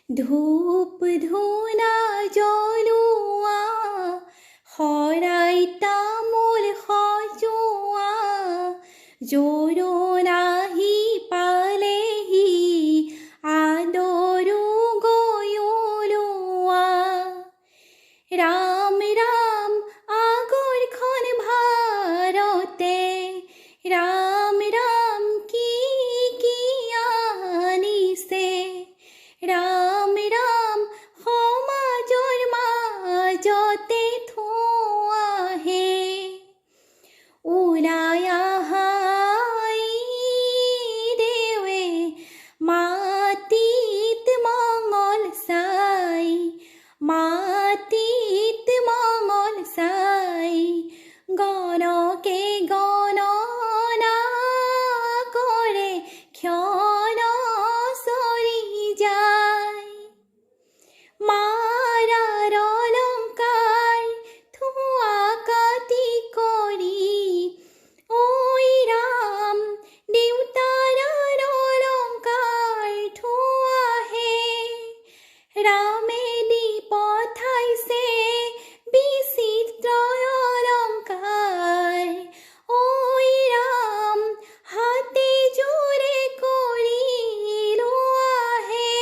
ধূপ ধূনা জ্বলোৱা, শৰাই তামোল সজোৱা, জোৰোণ আহি পালেহি, আদৰো গৈ ওলোৱা। ৰাম ৰাম আগৰখন ভাৰতে, ৰাম ৰাম কি কি আনিছে, ৰাম ৰাম সমাজৰ মাজতে থোৱাহে। ওলাই আহা দেৱে মাটিত মঙল চাই, মাটিত মঙল চাই, গণকে গণনা কৰে ক্ষণ চৰি যায়। মাৰাৰ অলংকাৰ থোৱা কাটি কৰি, ঐ ৰাম দেউতাৰ অলংকাৰ থোৱাহে। ৰামে দি পঠাইছে বিচিত্ৰ অলংকাৰ, ঐ ৰাম হাতে জোৰে কৰি লোৱাহে।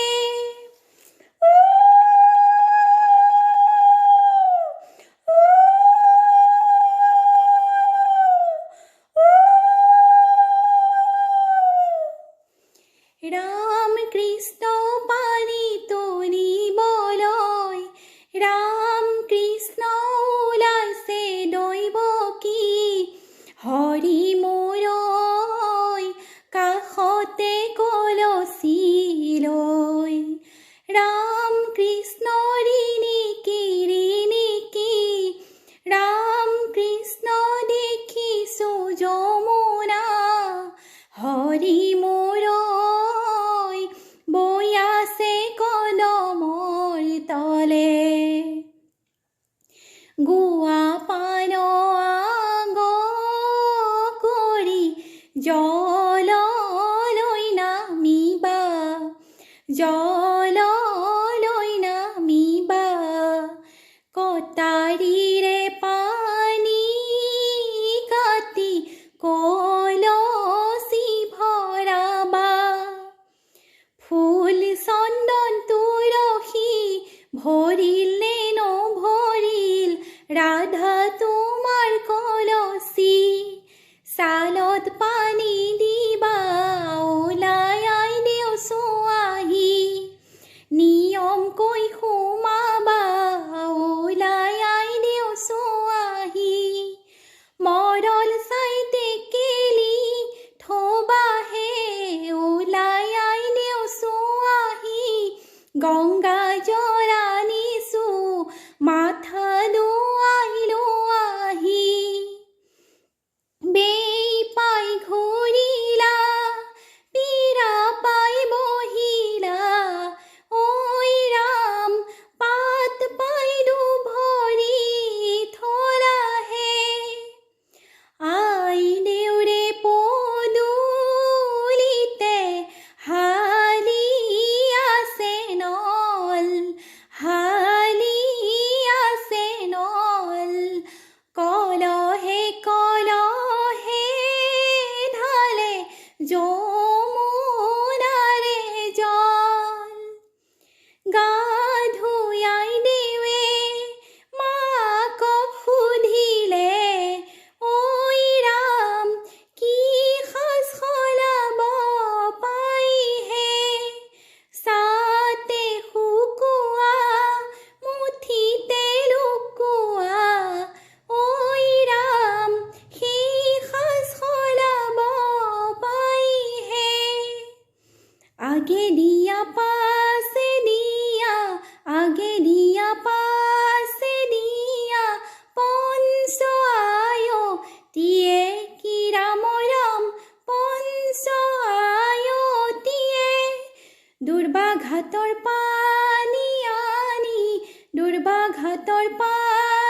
ৰাম কৃষ্ণ পানী তলিবলৈ, ৰাম কৃষ্ণ ওলাইছে দৈৱকী, হৰি মোৰ কাষতে কলচি লৈ। ৰাম কৃষ্ণ ৰিণিকি ৰিণিকি, ৰাম কৃষ্ণ দেখিছো যমুনা, হৰি মোৰ বৈ আছে কদমৰ তলে। গুৱা পান আগ কৰি জললৈ নামিবা, জললৈ নামিবা, কটাৰীৰে পানী কাটি কলচি ভৰাবা। ফুল চন্দন তুলসী ভৰিল নে নভৰিল, ৰাধা তোমাৰ কলচি, ছালত পানী দিবা, ওলাই আই দেও ছোৱাহী, নিয়মকৈ সোমাবা, ওলাই আই দেও ছোৱাহী। মৰল চাই টেকেলি থবাহে, ওলাই আই দেও ছোৱাহী, গংগা জল আনিছো মাথা ধুৱাই লোৱাহি। বেই পাই ঘূৰিলা, পীৰা পাই বহিলা, ঐ ৰাম পাত পাই দুভৰি থলাহে। আই দেউৰে পদূলিতে হালি আছে নল, হালি আছে নল, কলহে কলহে ঢালে যমুনাৰে জল। গা ধুই আই দেৱে মাকক সুধিলে, ঐ ৰাম কি সাজ সলাব পাইহে। ছাতে শুকোৱা, মুঠিতে লুকোৱা, ঐ ৰাম সেই সাজ সলাব পাইহে। আগে দিয়া পাছে দিয়া, আগে দিয়া পাছে দিয়া, পঞ্চ আয়তিয়ে কি ৰাম ৰাম পঞ্চ আয়তিয়ে। দুৰ্বাঘাতৰ পানী আনি, দুৰ্বাঘাতৰ পানী